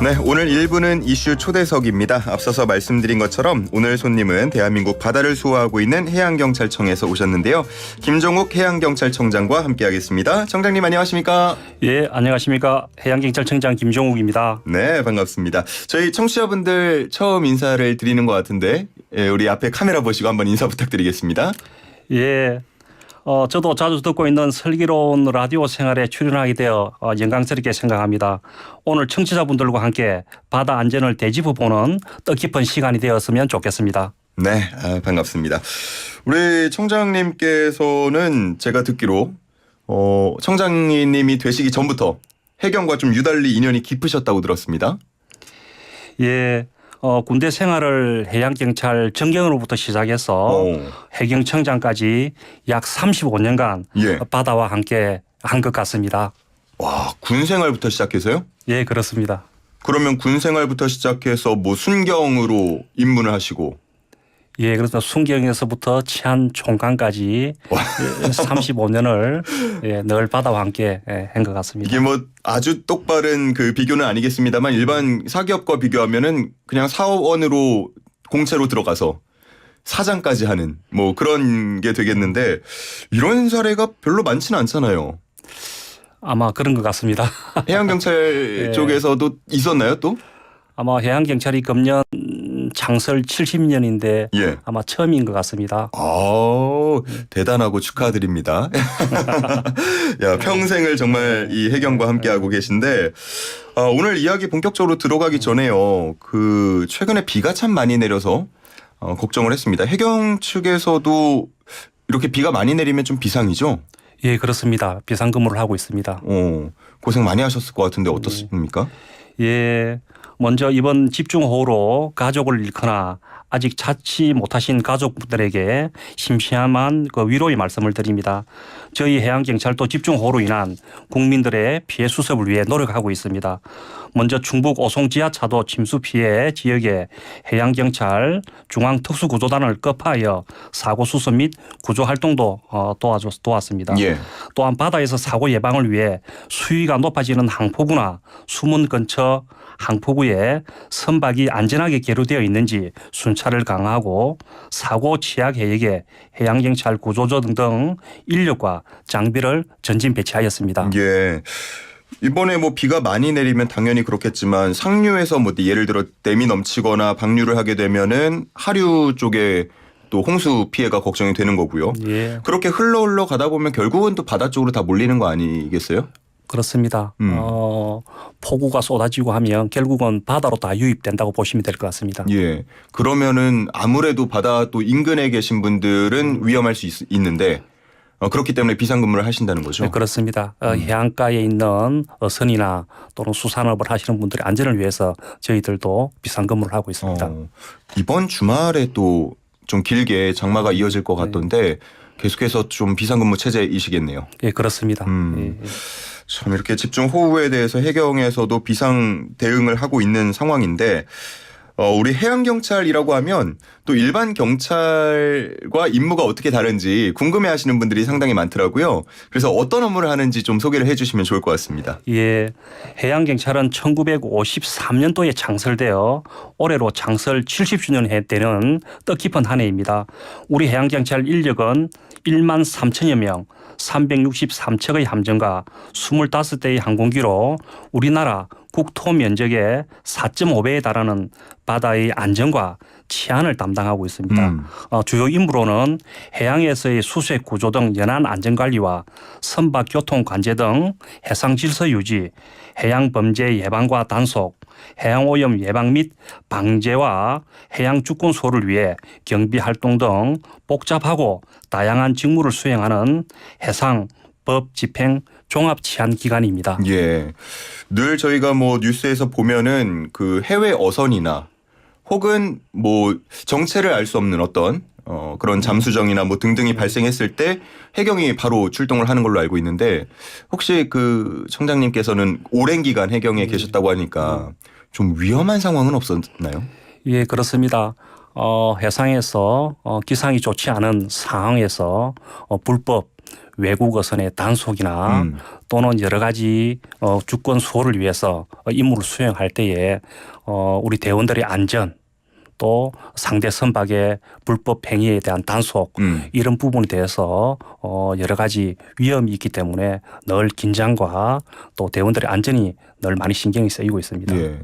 네, 오늘 1부는 이슈 초대석입니다. 앞서서 말씀드린 것처럼 오늘 손님은 대한민국 바다를 수호하고 있는 해양경찰청에서 오셨는데요. 김종욱 해양경찰청장과 함께하겠습니다. 청장님 안녕하십니까? 예, 안녕하십니까. 해양경찰청장 김종욱입니다. 네, 반갑습니다. 저희 청취자분들 처음 인사를 드리는 것 같은데 우리 앞에 카메라 보시고 한번 인사 부탁드리겠습니다. 예, 저도 자주 듣고 있는 슬기로운 라디오 생활에 출연하게 되어 영광스럽게 생각합니다. 오늘 청취자분들과 함께 바다 안전을 되짚어보는 뜻깊은 시간이 되었으면 좋겠습니다. 네, 반갑습니다. 우리 청장님께서는 제가 듣기로 청장님이 되시기 전부터 해경과 좀 유달리 인연이 깊으셨다고 들었습니다. 예, 군대 생활을 해양경찰 정경으로부터 시작해서 해경청장까지 약 35년간 예. 바다와 함께 한 것 같습니다. 와, 군 생활부터 시작해서요? 예, 그렇습니다. 그러면 군 생활부터 시작해서 뭐 순경으로 입문을 하시고. 예, 그래서 순경에서부터 치안 총관까지 35년을 늘 바다와 함께 한 것 같습니다. 이게 뭐 아주 똑바른 그 비교는 아니겠습니다만 일반 사기업과 비교하면은 그냥 사원으로 공채로 들어가서 사장까지 하는 뭐 그런 게 되겠는데 이런 사례가 별로 많지는 않잖아요. 아마 그런 것 같습니다. 해양경찰 예. 쪽에서도 있었나요 또? 아마 해양경찰이 금년 창설 70년인데 예. 아마 처음인 것 같습니다. 대단하고 축하드립니다. 야, 평생을 정말 이 해경과 함께하고 계신데 오늘 이야기 본격적으로 들어가기 전에요. 그 최근에 비가 참 많이 내려서 걱정을 했습니다. 해경 측에서도 이렇게 비가 많이 내리면 좀 비상이죠? 예, 그렇습니다. 비상근무를 하고 있습니다. 고생 많이 하셨을 것 같은데 어떻습니까? 예, 먼저 이번 집중호우로 가족을 잃거나 아직 찾지 못하신 가족분들에게 심심한 그 위로의 말씀을 드립니다. 저희 해양경찰도 집중호우로 인한 국민들의 피해 수습을 위해 노력하고 있습니다. 먼저 충북 오송 지하차도 침수 피해 지역에 해양경찰 중앙특수구조단을 급파하여 사고 수습 및 구조 활동도 도왔습니다. 예. 또한 바다에서 사고 예방을 위해 수위가 높아지는 항포구나 수문 근처 항포구에 선박이 안전하게 계류되어 있는지 순찰을 강화하고 사고 취약 해역에 해양경찰 구조조 등등 인력과 장비를 전진 배치하였습니다. 예. 이번에 뭐 비가 많이 내리면 당연히 그렇겠지만 상류에서 뭐 예를 들어 댐이 넘치거나 방류를 하게 되면은 하류 쪽에 또 홍수 피해가 걱정이 되는 거고요. 예. 그렇게 흘러 가다 보면 결국은 또 바다 쪽으로 다 몰리는 거 아니겠어요? 그렇습니다. 폭우가 쏟아지고 하면 결국은 바다로 다 유입된다고 보시면 될 것 같습니다. 예. 그러면은 아무래도 바다 또 인근에 계신 분들은 위험할 수 있는데 그렇기 때문에 비상근무를 하신다는 거죠? 네, 그렇습니다. 해안가에 있는 어선이나 또는 수산업을 하시는 분들의 안전을 위해서 저희들도 비상근무를 하고 있습니다. 이번 주말에 또 좀 길게 장마가 이어질 것 같던데 계속해서 좀 비상근무 체제이시겠네요. 예, 그렇습니다. 예. 참 이렇게 집중호우에 대해서 해경에서도 비상 대응을 하고 있는 상황인데 우리 해양경찰이라고 하면 또 일반 경찰과 임무가 어떻게 다른지 궁금해하시는 분들이 상당히 많더라고요. 그래서 어떤 업무를 하는지 좀 소개를 해 주시면 좋을 것 같습니다. 예, 해양경찰은 1953년도에 창설되어 올해로 창설 70주년 되는 뜻깊은 한 해입니다. 우리 해양경찰 인력은 1만 3천여 명, 363척의 함정과 25대의 항공기로 우리나라 국토 면적의 4.5배에 달하는 바다의 안전과 치안을 담당하고 있습니다. 주요 임무로는 해양에서의 수색 구조 등 연안 안전관리와 선박 교통 관제 등 해상 질서 유지, 해양 범죄 예방과 단속, 해양 오염 예방 및 방제와 해양 주권 수호를 위해 경비 활동 등 복잡하고 다양한 직무를 수행하는 해상 법 집행 종합 치안 기관입니다. 예. 늘 저희가 뭐 뉴스에서 보면은 그 해외 어선이나 혹은 뭐 정체를 알 수 없는 어떤 그런 잠수정이나 뭐 등등이 발생했을 때 해경이 바로 출동을 하는 걸로 알고 있는데 혹시 그 청장님께서는 오랜 기간 해경에 계셨다고 하니까 좀 위험한 상황은 없었나요? 예, 그렇습니다. 해상에서 기상이 좋지 않은 상황에서 불법 외국 어선의 단속이나 또는 여러 가지 주권 수호를 위해서 임무를 수행할 때에 우리 대원들의 안전 또 상대 선박의 불법 행위에 대한 단속 이런 부분에 대해서 여러 가지 위험이 있기 때문에 늘 긴장과 또 대원들의 안전이 늘 많이 신경이 쓰이고 있습니다. 예.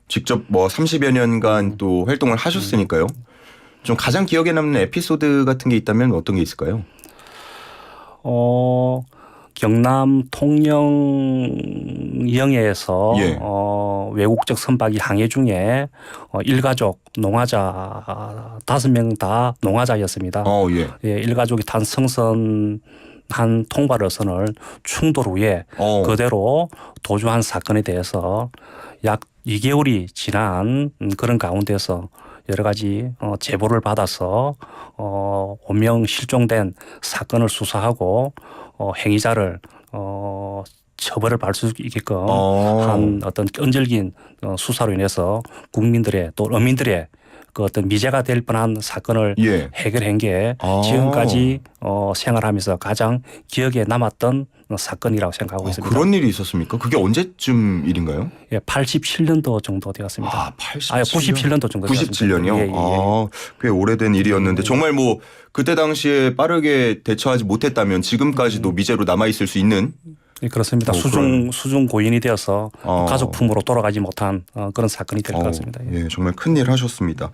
직접 뭐 30여 년간 또 활동을 하셨으니까요. 좀 가장 기억에 남는 에피소드 같은 게 있다면 어떤 게 있을까요? 경남 통영에서 예. 외국적 선박이 항해 중에 일가족 농화자 5명 다 농화자였습니다. 예. 예, 일가족이 탄 승선 한 통발 어선을 충돌 후에 그대로 도주한 사건에 대해서 약 2개월이 지난 그런 가운데서 여러 가지 제보를 받아서 5명 실종된 사건을 수사하고 행위자를 처벌을 받을 수 있게끔 한 어떤 끈질긴 수사로 인해서 국민들의 또 어민들의 그 어떤 미제가 될 뻔한 사건을 해결한 게 지금까지 생활하면서 가장 기억에 남았던 사건이라고 생각하고 있습니다. 그런 일이 있었습니까? 그게 언제쯤 일인가요? 예, 87년도 정도 되었습니다. 97년도 정도 97년이요? 예, 예. 꽤 오래된 일이었는데 정말 뭐 그때 당시에 빠르게 대처하지 못했다면 지금까지도 미제로 남아있을 수 있는 예, 그렇습니다. 수중 고인이 되어서 가족 품으로 돌아가지 못한 그런 사건이 될 것 같습니다. 예, 정말 큰일 하셨습니다.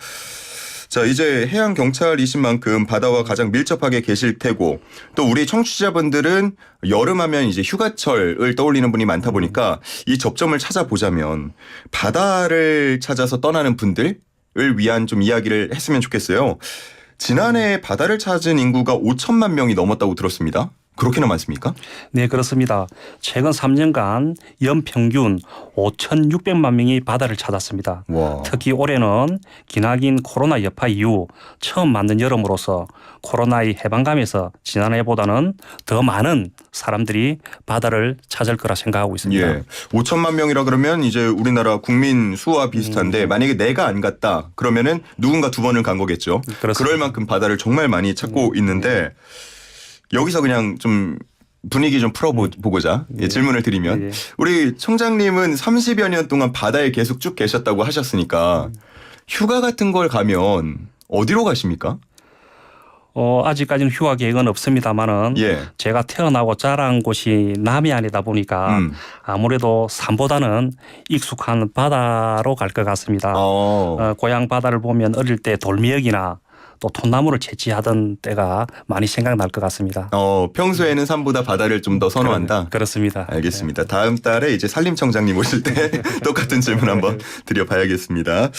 자, 이제 해양 경찰이신 만큼 바다와 가장 밀접하게 계실 테고 또 우리 청취자분들은 여름하면 이제 휴가철을 떠올리는 분이 많다 보니까 이 접점을 찾아보자면 바다를 찾아서 떠나는 분들을 위한 좀 이야기를 했으면 좋겠어요. 지난해 바다를 찾은 인구가 5천만 명이 넘었다고 들었습니다. 그렇게나 많습니까? 네, 그렇습니다. 최근 3년간 연평균 5,600만 명이 바다를 찾았습니다. 와. 특히 올해는 기나긴 코로나 여파 이후 처음 맞는 여름으로서 코로나의 해방감에서 지난해보다는 더 많은 사람들이 바다를 찾을 거라 생각하고 있습니다. 예. 5천만 명이라 그러면 이제 우리나라 국민 수와 비슷한데 만약에 내가 안 갔다 그러면은 누군가 2번을 간 거겠죠. 그렇습니다. 그럴 만큼 바다를 정말 많이 찾고 있는데 여기서 그냥 좀 분위기 좀 풀어보고자 질문을 드리면 우리 청장님은 30여 년 동안 바다에 계속 쭉 계셨다고 하셨으니까 휴가 같은 걸 가면 어디로 가십니까? 아직까지는 휴가 계획은 없습니다만은 제가 태어나고 자란 곳이 남해안이다 보니까 아무래도 산보다는 익숙한 바다로 갈 것 같습니다. 고향 바다를 보면 어릴 때 돌미역이나 또 톳나무를 채취하던 때가 많이 생각날 것 같습니다. 평소에는 산보다 바다를 좀 더 선호한다? 그렇습니다. 알겠습니다. 다음 달에 이제 산림청장님 오실 때 똑같은 질문 한번 드려봐야겠습니다.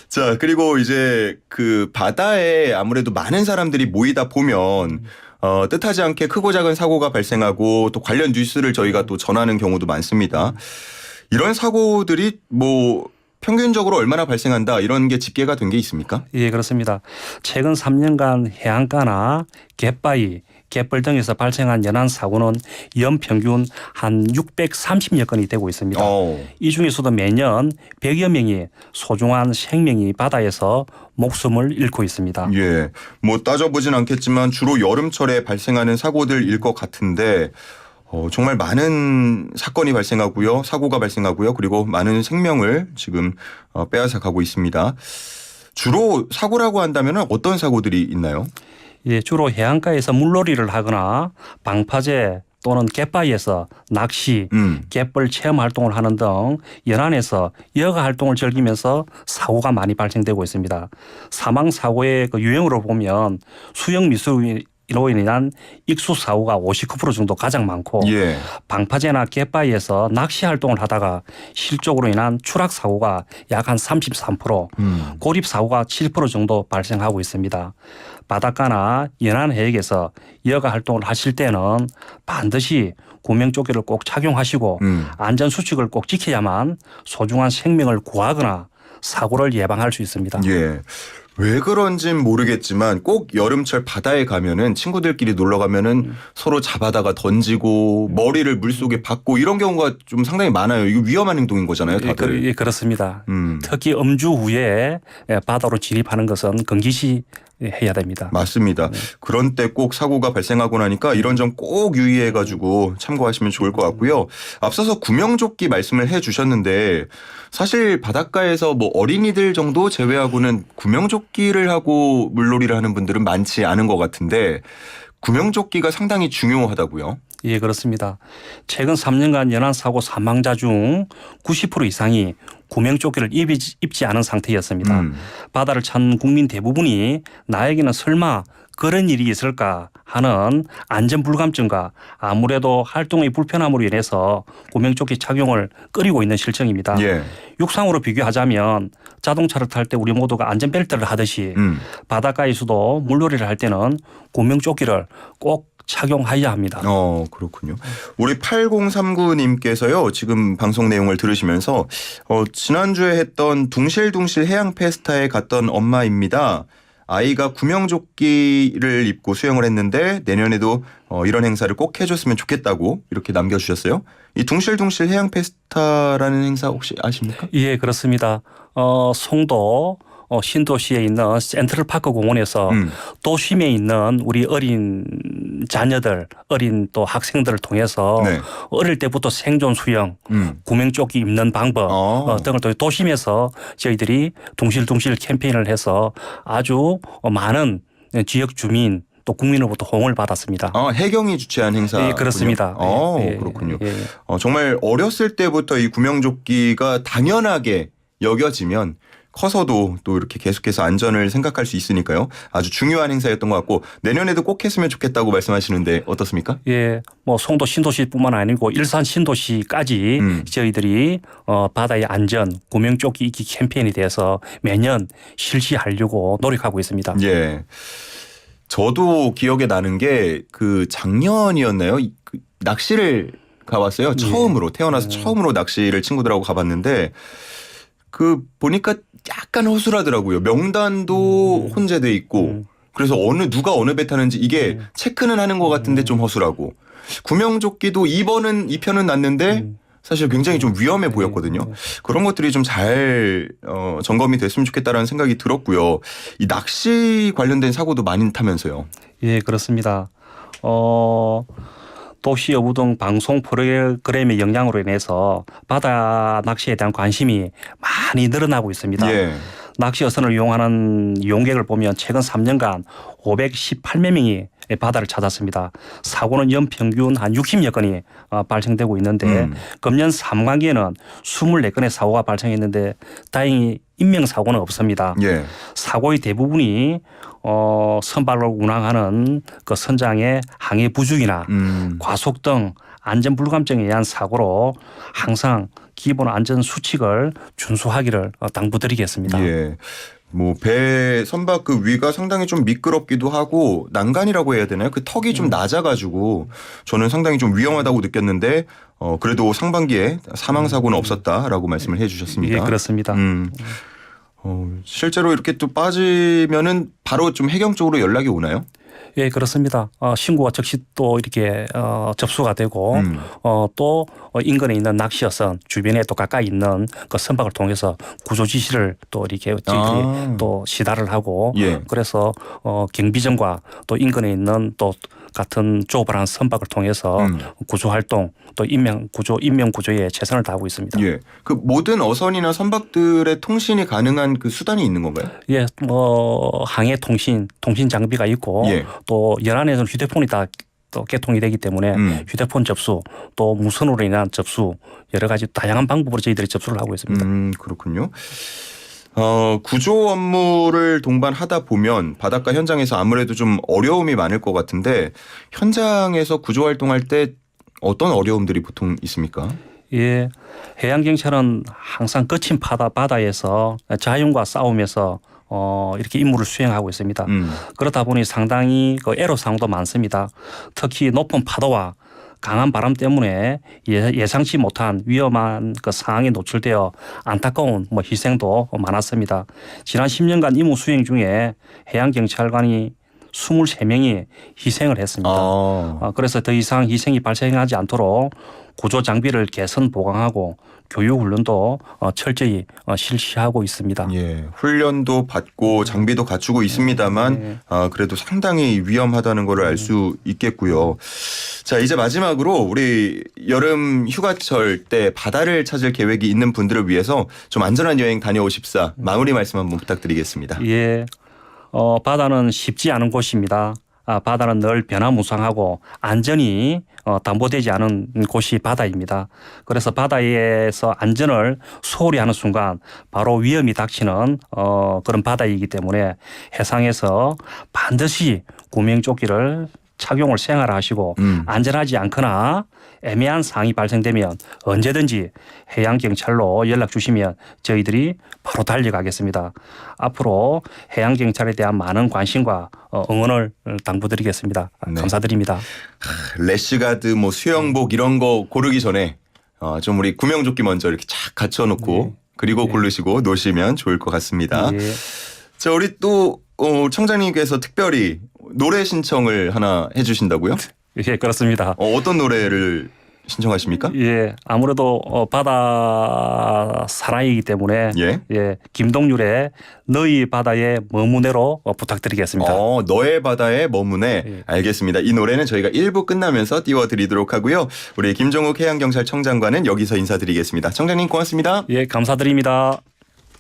자, 그리고 이제 그 바다에 아무래도 많은 사람들이 모이다 보면 뜻하지 않게 크고 작은 사고가 발생하고 또 관련 뉴스를 저희가 또 전하는 경우도 많습니다. 이런 사고들이 뭐 평균적으로 얼마나 발생한다 이런 게 집계가 된 게 있습니까? 예, 그렇습니다. 최근 3년간 해안가나 갯바위, 갯벌 등에서 발생한 연안 사고는 연평균 한 630여 건이 되고 있습니다. 이 중에서도 매년 100여 명이 소중한 생명이 바다에서 목숨을 잃고 있습니다. 예, 뭐 따져보진 않겠지만 주로 여름철에 발생하는 사고들일 것 같은데 정말 많은 사건이 발생하고요. 사고가 발생하고요. 그리고 많은 생명을 지금 빼앗아 가고 있습니다. 주로 사고라고 한다면 어떤 사고들이 있나요? 예, 주로 해안가에서 물놀이를 하거나 방파제 또는 갯바위에서 낚시, 갯벌 체험 활동을 하는 등 연안에서 여가 활동을 즐기면서 사고가 많이 발생되고 있습니다. 사망 사고의 그 유형으로 보면 수영 미수로 인한 익수 사고가 59% 정도 가장 많고 방파제나 갯바위에서 낚시 활동을 하다가 실족으로 인한 추락 사고가 약 한 33%, 고립 사고가 7% 정도 발생하고 있습니다. 바닷가나 연안 해역에서 여가 활동을 하실 때는 반드시 구명조끼를 꼭 착용하시고 안전 수칙을 꼭 지켜야만 소중한 생명을 구하거나 사고를 예방할 수 있습니다. 예. 왜 그런진 모르겠지만 꼭 여름철 바다에 가면은 친구들끼리 놀러 가면은 서로 잡아다가 던지고 머리를 물속에 박고 이런 경우가 좀 상당히 많아요. 이거 위험한 행동인 거잖아요, 다들. 예, 그렇습니다. 특히 음주 후에 바다로 진입하는 것은 금기시 해야 됩니다. 맞습니다. 그런 때 꼭 사고가 발생하고 나니까 이런 점 꼭 유의해가지고 참고하시면 좋을 것 같고요. 앞서서 구명조끼 말씀을 해주셨는데 사실 바닷가에서 뭐 어린이들 정도 제외하고는 구명조끼를 하고 물놀이를 하는 분들은 많지 않은 것 같은데 구명조끼가 상당히 중요하다고요. 예, 그렇습니다. 최근 3년간 연안 사고 사망자 중 90% 이상이 구명조끼를 입지 않은 상태였습니다. 바다를 찾는 국민 대부분이 나에게는 설마 그런 일이 있을까 하는 안전 불감증과 아무래도 활동의 불편함으로 인해서 구명조끼 착용을 꺼리고 있는 실정입니다. 예. 육상으로 비교하자면 자동차를 탈 때 우리 모두가 안전벨트를 하듯이 바닷가에서도 물놀이를 할 때는 구명조끼를 꼭 착용해야 합니다. 그렇군요. 우리 8039님께서요. 지금 방송 내용을 들으시면서 지난주에 했던 둥실둥실 해양 페스타에 갔던 엄마입니다. 아이가 구명조끼를 입고 수영을 했는데 내년에도 이런 행사를 꼭 해줬으면 좋겠다고 이렇게 남겨주셨어요. 이 둥실둥실 해양 페스타라는 행사 혹시 아십니까? 예, 그렇습니다. 송도 신도시에 있는 센트럴파크 공원에서 도심에 있는 우리 어린 자녀들, 어린 또 학생들을 통해서 네. 어릴 때부터 생존 수영, 구명조끼 입는 방법 등을 통해 도심에서 저희들이 둥실둥실 캠페인을 해서 아주 많은 지역 주민 또 국민으로부터 호응을 받았습니다. 해경이 주최한 행사. 예, 그렇습니다. 그렇군요. 정말 어렸을 때부터 이 구명조끼가 당연하게 여겨지면 커서도 또 이렇게 계속해서 안전을 생각할 수 있으니까요. 아주 중요한 행사였던 것 같고 내년에도 꼭 했으면 좋겠다고 말씀하시는데 어떻습니까? 예, 뭐 송도 신도시뿐만 아니고 일산 신도시까지 저희들이 바다의 안전 구명조끼 입기 캠페인에 대해서 매년 실시하려고 노력하고 있습니다. 예. 저도 기억에 나는 게 그 작년이었나요? 그 낚시를 가봤어요. 처음으로 태어나서 처음으로 낚시를 친구들하고 가봤는데 그 보니까 약간 허술하더라고요. 명단도 혼재돼 있고 그래서 누가 어느 배 타는지 이게 체크는 하는 것 같은데 좀 허술하고 구명조끼도 2편은 났는데 사실 굉장히 좀 위험해 보였거든요. 그런 것들이 좀 잘 점검이 됐으면 좋겠다라는 생각이 들었고요. 이 낚시 관련된 사고도 많이 타면서요. 예, 그렇습니다. 도시 여부 등 방송 프로그램의 영향으로 인해서 바다 낚시에 대한 관심이 많이 늘어나고 있습니다. 예. 낚시 어선을 이용하는 이용객을 보면 최근 3년간 518만 명이 바다를 찾았습니다. 사고는 연평균 한 60여 건이 발생되고 있는데 금년 3분기에는 24건의 사고가 발생했는데 다행히 인명사고는 없습니다. 예. 사고의 대부분이 선박을 운항하는 그 선장의 항해 부족이나 과속 등 안전 불감증에 의한 사고로 항상 기본 안전 수칙을 준수하기를 당부드리겠습니다. 예. 뭐 배 선박 그 위가 상당히 좀 미끄럽기도 하고 난간이라고 해야 되나요? 그 턱이 좀 낮아가지고 저는 상당히 좀 위험하다고 느꼈는데 그래도 상반기에 사망 사고는 없었다라고 말씀을 해주셨습니다. 예, 그렇습니다. 실제로 이렇게 또 빠지면은 바로 좀 해경 쪽으로 연락이 오나요? 예, 그렇습니다. 신고가 즉시 또 이렇게 접수가 되고 또 인근에 있는 낚시어선 주변에 또 가까이 있는 그 선박을 통해서 구조 지시를 또 이렇게 저희들이 또 시달을 하고 예. 그래서 경비정과 또 인근에 있는 또 같은 조업을 한 선박을 통해서 구조 활동 또 인명 구조에 최선을 다하고 있습니다. 예. 그 모든 어선이나 선박들의 통신이 가능한 그 수단이 있는 건가요? 예, 항해 통신 장비가 있고 예. 또 연안에서는 휴대폰이 다 또 개통이 되기 때문에 휴대폰 접수 또 무선으로 인한 접수 여러 가지 다양한 방법으로 저희들이 접수를 하고 있습니다. 그렇군요. 구조 업무를 동반하다 보면 바닷가 현장에서 아무래도 좀 어려움이 많을 것 같은데 현장에서 구조 활동할 때 어떤 어려움들이 보통 있습니까? 예, 해양경찰은 항상 거친 바다에서 자연과 싸우면서 이렇게 임무를 수행하고 있습니다. 그렇다 보니 상당히 그 애로사항도 많습니다. 특히 높은 파도와 강한 바람 때문에 예상치 못한 위험한 그 상황에 노출되어 안타까운 희생도 많았습니다. 지난 10년간 임무 수행 중에 해양경찰관이 23명이 희생을 했습니다. 그래서 더 이상 희생이 발생하지 않도록 구조 장비를 개선 보강하고 교육 훈련도 철저히 실시하고 있습니다. 예, 훈련도 받고 장비도 갖추고 있습니다만 그래도 상당히 위험하다는 걸 알 수 있겠고요. 자, 이제 마지막으로 우리 여름 휴가철 때 바다를 찾을 계획이 있는 분들을 위해서 좀 안전한 여행 다녀오십사 마무리 말씀 한번 부탁드리겠습니다. 예, 바다는 쉽지 않은 곳입니다. 바다는 늘 변화무쌍하고 안전이 담보되지 않은 곳이 바다입니다. 그래서 바다에서 안전을 소홀히 하는 순간 바로 위험이 닥치는 그런 바다이기 때문에 해상에서 반드시 구명조끼를 착용을 생활하시고 안전하지 않거나 애매한 상황이 발생되면 언제든지 해양경찰로 연락 주시면 저희들이 바로 달려가겠습니다. 앞으로 해양경찰에 대한 많은 관심과 응원을 당부드리겠습니다. 네. 감사드립니다. 래시가드, 뭐 수영복 이런 거 고르기 전에 좀 우리 구명조끼 먼저 이렇게 착 갖춰놓고 그리고 고르시고 노시면 좋을 것 같습니다. 예. 자, 우리 또 청장님께서 특별히 노래 신청을 하나 해주신다고요? 예, 그렇습니다. 어떤 노래를 신청하십니까? 예, 아무래도 바다 사랑이기 때문에 예. 김동률의 너희 바다의 머무네로 부탁드리겠습니다. 너의 바다에 머무네. 예. 알겠습니다. 이 노래는 저희가 1부 끝나면서 띄워드리도록 하고요. 우리 김종욱 해양경찰청장과는 여기서 인사드리겠습니다. 청장님 고맙습니다. 예, 감사드립니다.